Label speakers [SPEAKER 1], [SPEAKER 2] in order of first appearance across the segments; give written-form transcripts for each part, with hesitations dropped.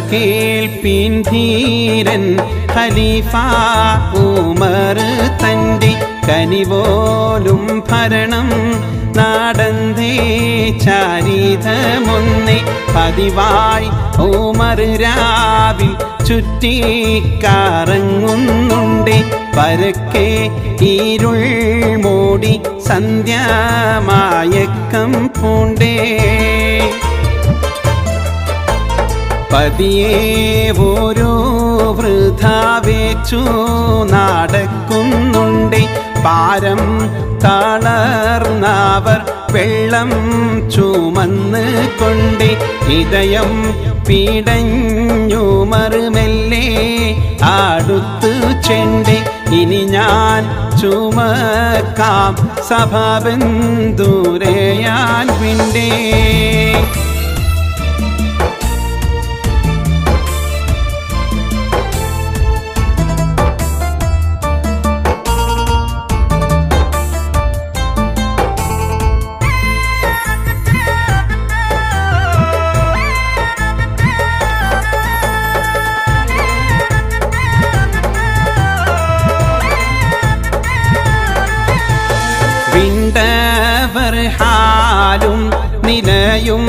[SPEAKER 1] കേൾപ്പിൻ ധീരൻ ഖലീഫ ഉമർ തൻ്റെ കനിപോലും ഭരണം നടന്നേ ചരിതമൊന്നേ പതിവായി ഉമർ രാവിൽ ചുറ്റിക്കറങ്ങുന്നുണ്ട് പരക്കെ ഇരുൾ മൂടി സന്ധ്യാമയക്കം പൂണ്ടേ പതിയെ ഓരോ വൃഥ വെച്ചു നടക്കുന്നുണ്ട് പാരം തളർന്നവർ വെള്ളം ചുമന്ന് കൊണ്ട് ഹൃദയം പിടഞ്ഞു മറുമെല്ലെ അടുത്തു ചെണ്ട് ഇനി ഞാൻ ചുമക്കാം സഭാബന്ധുരയാൻ വിണ്ടേ വിണ്ടവർ ഹാലും നിലയും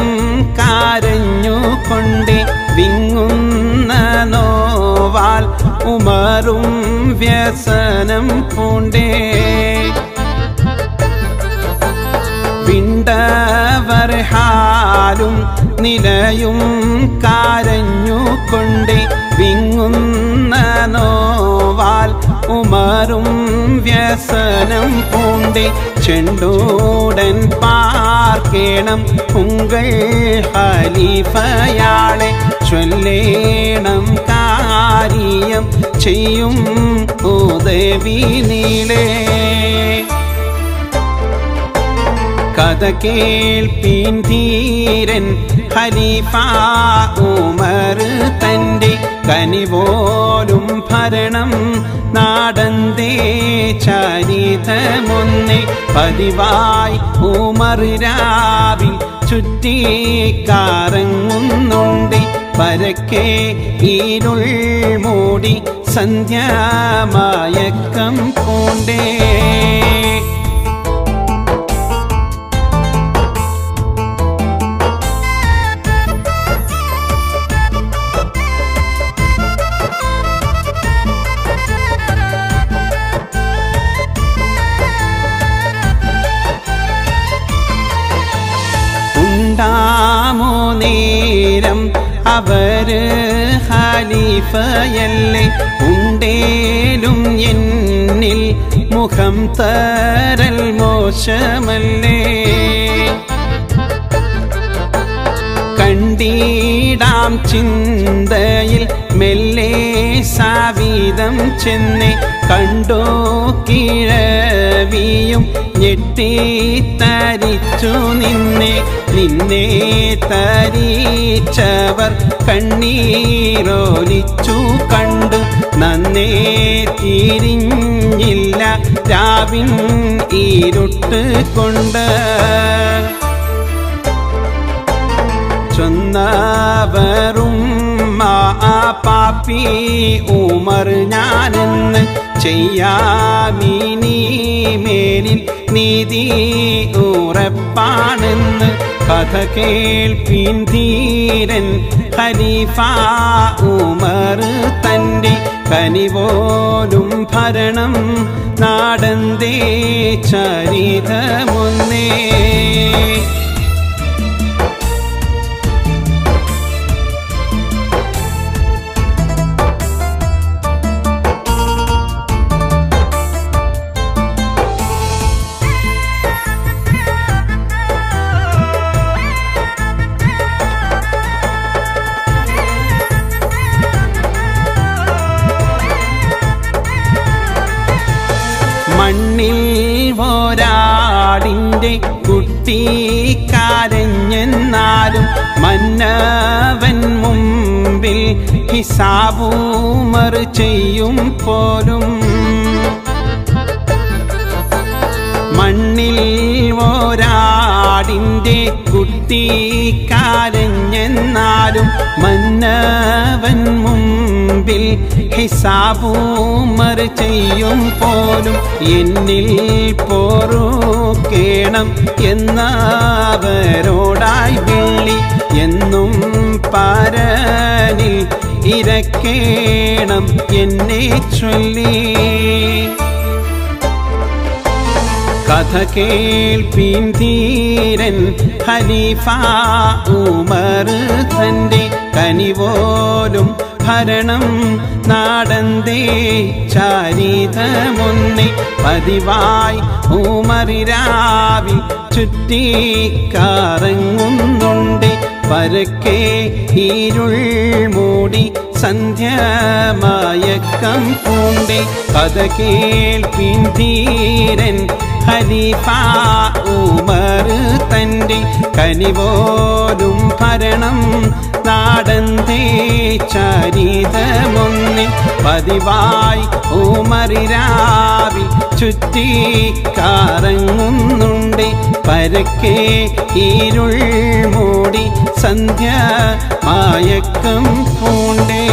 [SPEAKER 1] കരഞ്ഞുകൊണ്ട് വിങ്ങുന്ന നോവാൽ ഉമറും വ്യസനം പൂണ്ടേ വിണ്ടവർ ഹാലും നിലയും കരഞ്ഞുകൊണ്ട് വിങ്ങുന്ന നോവാൽ ഉമറും വ്യസനം പൂണ്ടേ ചെണ്ടൂടൻ പാർക്കേണം ഉങ്കൾ ഖലീഫയാളെ ചൊല്ലേണം കാര്യം ചെയ്യും ഉദവി നീളേ കഥ കേൾപ്പിൻ ധീരൻ ഖലീഫ ഉമർ തൻ്റെ കനിപോലും ഭരണം നടന്നേ ചരിതമൊന്നേ പതിവായി ഉമർ രാവിൽ ചുറ്റിക്കറങ്ങുന്നുണ്ട് പരക്കെ ഇരുൾ മൂടി സന്ധ്യാമയക്കം പൂണ്ടേ ഉണ്ടാമോ നേരം അവര് ഖലീഫയല്ലേ ഉണ്ടേലും എന്നിൽ മുഖം തരൽ മോശമല്ലേ കണ്ടിടാം ചിന്തയിൽ മെല്ലെ സാവിധം ചെന്ന് കണ്ടോ കിഴവിയും ഞെട്ടിത്തരിച്ചു നിന്നെ തരിച്ചവർ കണ്ണീരോലിച്ചു കണ്ടു നന്നേ തിരിഞ്ഞില്ല രാവിൻ ഇരുട്ട് കൊണ്ട് ചൊന്നവരും പാപ്പി ഉമർ ഞാനെന്ന് ചെയ്യാമിനി മേലിൽ നീതി ഉറപ്പാണെന്ന് കഥ കേൾപ്പിൻ ധീരൻ ഖലീഫ ഉമർ തൻ്റെ കനിപോലും ഭരണം നടന്നേ ചരിതമൊന്നേ മണ്ണിൽ ഒരാടിൻ്റെ കുട്ടി കരഞ്ഞെന്നാലും മന്നവൻ മുമ്പിൽ ഹിസാബുമർ ചെയ്യും പോലും മണ്ണിൽ ഒരാടിൻ്റെ കുട്ടി കരഞ്ഞെന്നാലും മന്നവൻ മുമ്പിൽ ഹിസാബുമർ ചെയ്യും പോലും എന്നിൽ പൊറുക്കേണം എന്നവരോടായി വിളി എന്നും പരനിൽ ഇരക്കേണം എന്നെ ചൊല്ലി. കഥ കേൾപ്പിൻ ധീരൻ ഖലീഫ ഉമർ തന്റെ കനിപോലും ഭരണം നാടന്തേ ചരിതമൊന്നേ പതിവായി ഉമറിരാവിൽ ചുറ്റിക്കറങ്ങുന്നുണ്ട്. പരക്കെ ഇരുൾ മൂടി സന്ധ്യമയക്കം പൂണ്ടേ. കഥ കേൾപ്പിൻ ധീരൻ ഖലീഫ ഉമർ തന്റെ കനിപോലും ഭരണം നാടന്തേ ചരിതമൊന്നേ പതിവായി ഉമറിരാവിൽ ചുറ്റിക്കറങ്ങുന്നുണ്ട്. പരക്കെ ഇരുൾ മൂടി സന്ധ്യമയക്കം പൂണ്ടേ.